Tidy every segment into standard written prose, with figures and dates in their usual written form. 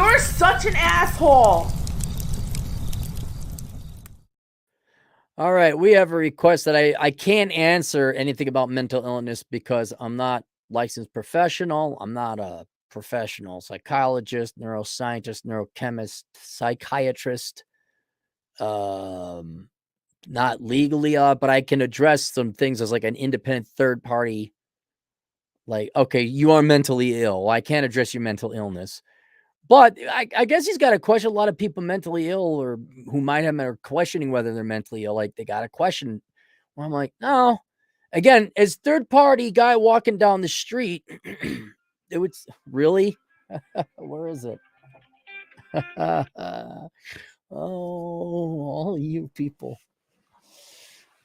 You're such an asshole. All right, we have a request that I can't answer anything about mental illness because I'm not licensed professional. I'm not a professional psychologist, neuroscientist, neurochemist, psychiatrist. Um, Not legally, but I can address some things as like an independent third party. Like, okay, you are mentally ill. Well, I can't address your mental illness. But I guess he's got to question a lot of people mentally ill or who might have are questioning whether they're mentally ill. Like they got to question. Well, I'm like, no. Again, as third party guy walking down the street, it would really. Where is it? Oh, all you people.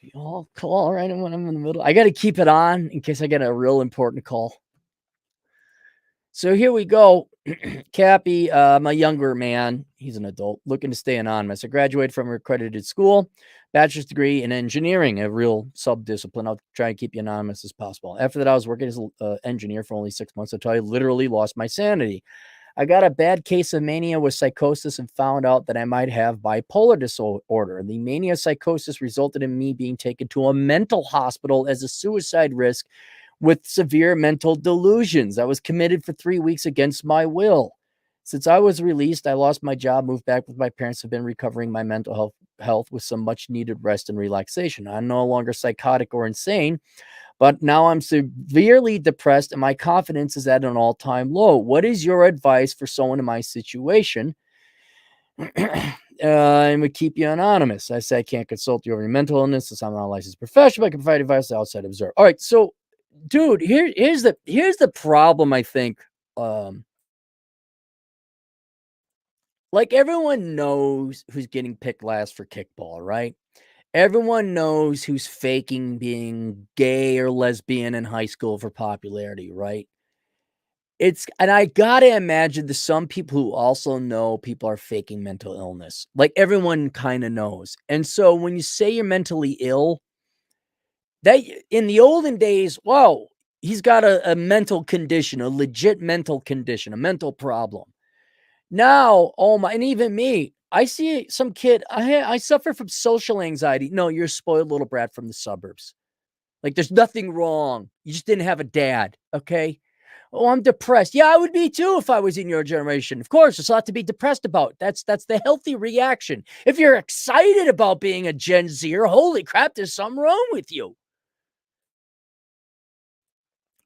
You all call right when I'm in the middle. I got to keep it on in case I get a real important call. So here we go. Cappy, I'm a younger man. He's an adult looking to stay anonymous. I graduated from an accredited school, bachelor's degree in engineering, a real sub discipline. I'll try and keep you anonymous as possible. After that, I was working as an engineer for only 6 months until I literally lost my sanity. I got a bad case of mania with psychosis and found out that I might have bipolar disorder. The mania psychosis resulted in me being taken to a mental hospital as a suicide risk with severe mental delusions. I was committed for 3 weeks against my will. Since I was released, I lost my job, moved back with my parents, have been recovering my mental health with some much needed rest and relaxation. I'm no longer psychotic or insane, but now I'm severely depressed and my confidence is at an all-time low. What is your advice for someone in my situation? And would keep you anonymous. I say I can't consult you over your mental illness since I'm not a licensed professional. I can provide advice outside observe. All right, so dude, here's the problem. I think, um, like everyone knows who's getting picked last for kickball, right? Everyone knows who's faking being gay or lesbian in high school for popularity, right? And I gotta imagine there's some people who also know people are faking mental illness. Like everyone kind of knows. And so when you say you're mentally ill, that in the olden days, wow, he's got a mental condition, a legit mental condition, a mental problem. Now, oh my, and even me, I see some kid, I suffer from social anxiety. No, you're a spoiled little brat from the suburbs. Like there's nothing wrong. You just didn't have a dad, okay? Oh, I'm depressed. Yeah, I would be too if I was in your generation. Of course, there's a lot to be depressed about. That's the healthy reaction. If you're excited about being a Gen Zer, holy crap, there's something wrong with you.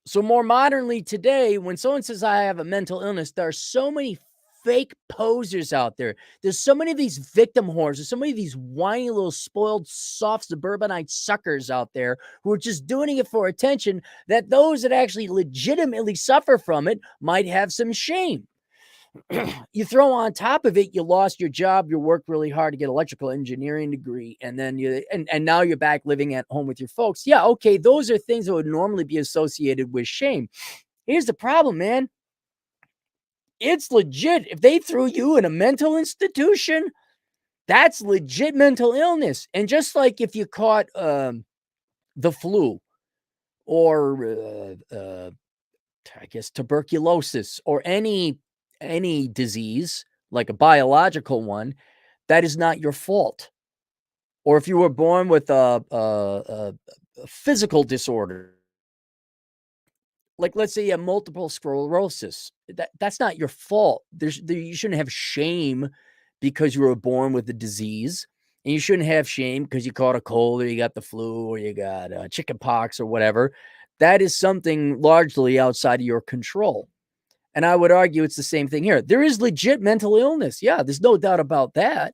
So more modernly today, when someone says I have a mental illness, there are so many fake posers out there. There's so many of these victim whores. There's so many of these whiny little spoiled, soft suburbanite suckers out there who are just doing it for attention, that those that actually legitimately suffer from it might have some shame. You throw on top of it, you lost your job, you worked really hard to get electrical engineering degree, and then and now you're back living at home with your folks. Yeah, okay, those are things that would normally be associated with shame. Here's the problem, man. It's legit. If they threw you in a mental institution, that's legit mental illness. And just like if you caught the flu or I guess tuberculosis or any disease like a biological one, that is not your fault. Or if you were born with a physical disorder, like let's say you have multiple sclerosis, that's not your fault. You shouldn't have shame because you were born with the disease, and you shouldn't have shame because you caught a cold or you got the flu or you got chicken pox or whatever. That is something largely outside of your control. And I would argue it's the same thing here. There is legit mental illness. Yeah, there's no doubt about that.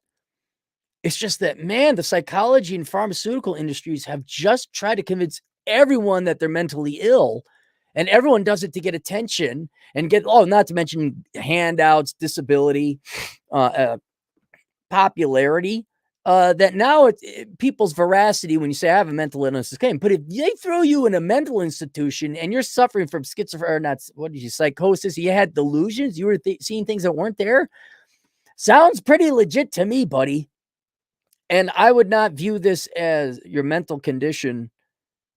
It's just that, man, the psychology and pharmaceutical industries have just tried to convince everyone that they're mentally ill, and everyone does it to get attention and get, oh, not to mention handouts, disability, uh, popularity. That now people's veracity when you say I have a mental illness is game. But if they throw you in a mental institution and you're suffering from schizophrenia, or not, what did you, psychosis, you had delusions, you were seeing things that weren't there, sounds pretty legit to me, buddy. And I would not view this as your mental condition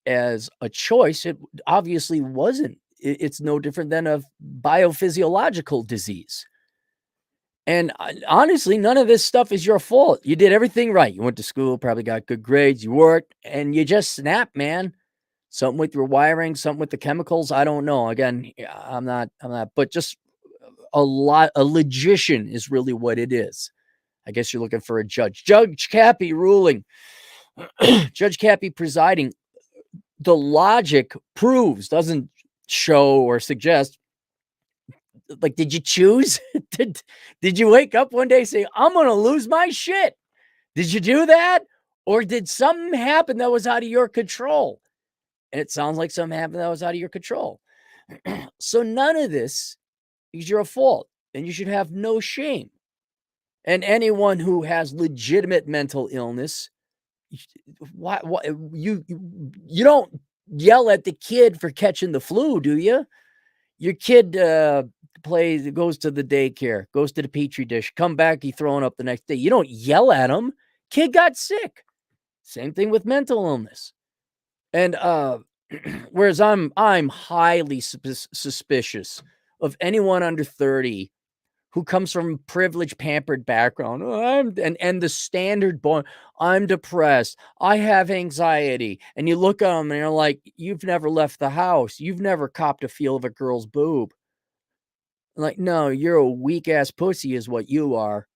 as a choice. It obviously wasn't. It's no different than a biophysiological disease. And honestly, none of this stuff is your fault. You did everything right. You went to school, probably got good grades, you worked, and you just snapped, man. Something with your wiring, something with the chemicals. I don't know. Again, I'm not, but just a logician is really what it is. I guess you're looking for a judge. Judge Cappy ruling. Judge Cappy presiding. The logic proves, doesn't show or suggest. Like, did you choose? did you wake up one day and say, I'm going to lose my shit? Did you do that? Or did something happen that was out of your control? And it sounds like something happened that was out of your control. So none of this is your fault, and you should have no shame. And anyone who has legitimate mental illness, why you don't yell at the kid for catching the flu, do you? Your kid goes to the daycare, goes to the petri dish, come back, he throwing up the next day. You don't yell at him. Kid got sick. Same thing with mental illness. And whereas I'm highly suspicious of anyone under 30 who comes from a privileged, pampered background. And the standard boy, I'm depressed. I have anxiety. And you look at them and you're like, you've never left the house. You've never copped a feel of a girl's boob. Like, no, you're a weak ass pussy is what you are.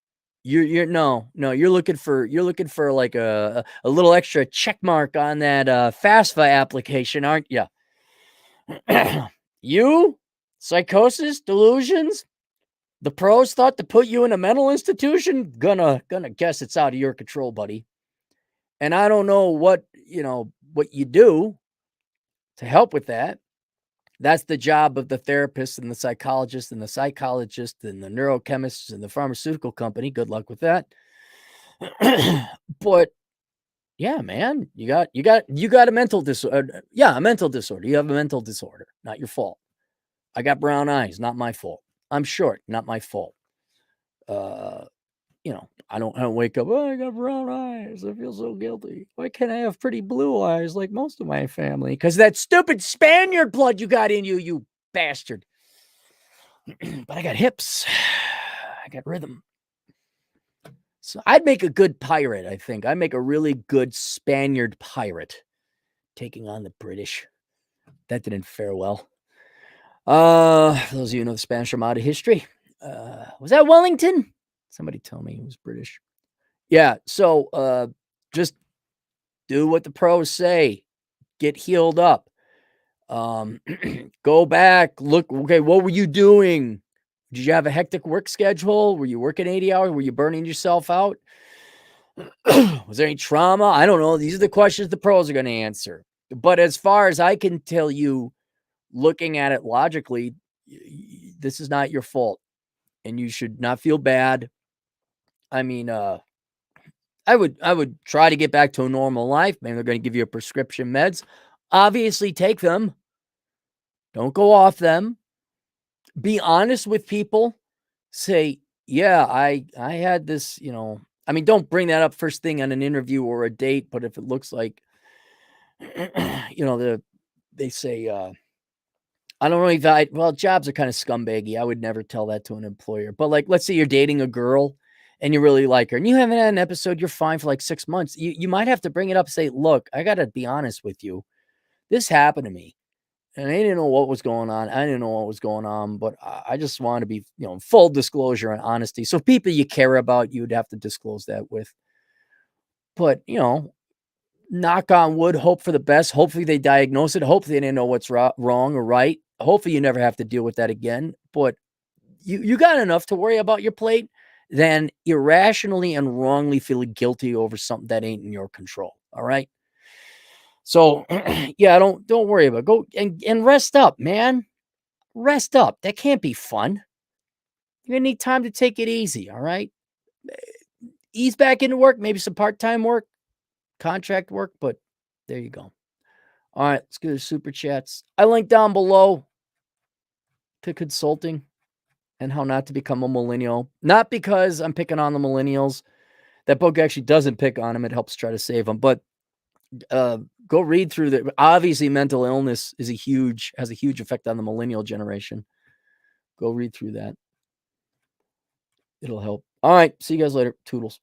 You're you're looking for like a little extra check mark on that FAFSA application, aren't you? You, psychosis, delusions. The pros thought to put you in a mental institution. Gonna guess it's out of your control, buddy. And I don't know what you do to help with that. That's the job of the therapist and the psychologist and the psychologist and the neurochemist and the pharmaceutical company. Good luck with that. But yeah, man, you got a mental disorder. Yeah, a mental disorder. You have a mental disorder. Not your fault. I got brown eyes. Not my fault. I'm short. Not my fault. I don't wake up, oh, I got brown eyes. I feel so guilty. Why can't I have pretty blue eyes like most of my family? Because that stupid Spaniard blood you got in you, you bastard. But I got hips. I got rhythm. So I'd make a good pirate, I think. I'd make a really good Spaniard pirate taking on the British. That didn't fare well. For those of you who know the Spanish Armada history, was that Wellington? Somebody tell me he was British. Yeah, so just do what the pros say. Get healed up. Go back. Look, okay, what were you doing? Did you have a hectic work schedule? Were you working 80 hours? Were you burning yourself out? Was there any trauma? I don't know. These are the questions the pros are going to answer. But as far as I can tell you, looking at it logically, this is not your fault. And you should not feel bad. I mean, I would try to get back to a normal life. Maybe they're going to give you a prescription meds. Obviously, take them. Don't go off them. Be honest with people. Say, yeah, I had this, I mean, don't bring that up first thing on an interview or a date, but if it looks like, they say, I don't really value, well, jobs are kind of scumbaggy. I would never tell that to an employer. But like, let's say you're dating a girl and you really like her and you haven't had an episode, you're fine for like 6 months. You might have to bring it up and say, look, I got to be honest with you. This happened to me. And I didn't know what was going on. But I just want to be, full disclosure and honesty. So people you care about, you'd have to disclose that with. But, knock on wood, hope for the best. Hopefully they diagnose it. Hopefully they didn't know what's wrong or right. Hopefully you never have to deal with that again. But you got enough to worry about your plate than irrationally and wrongly feeling guilty over something that ain't in your control. All right. So yeah, don't worry about it. Go and rest up, man. Rest up. That can't be fun. You're gonna need time to take it easy. All right. Ease back into work, maybe some part-time work, contract work, but there you go. All right, let's go to super chats. I link down below to consulting and how not to become a millennial. Not because I'm picking on the millennials. That book actually doesn't pick on them. It helps try to save them. But go read through that. Obviously, mental illness has a huge effect on the millennial generation. Go read through that. It'll help. All right. See you guys later. Toodles.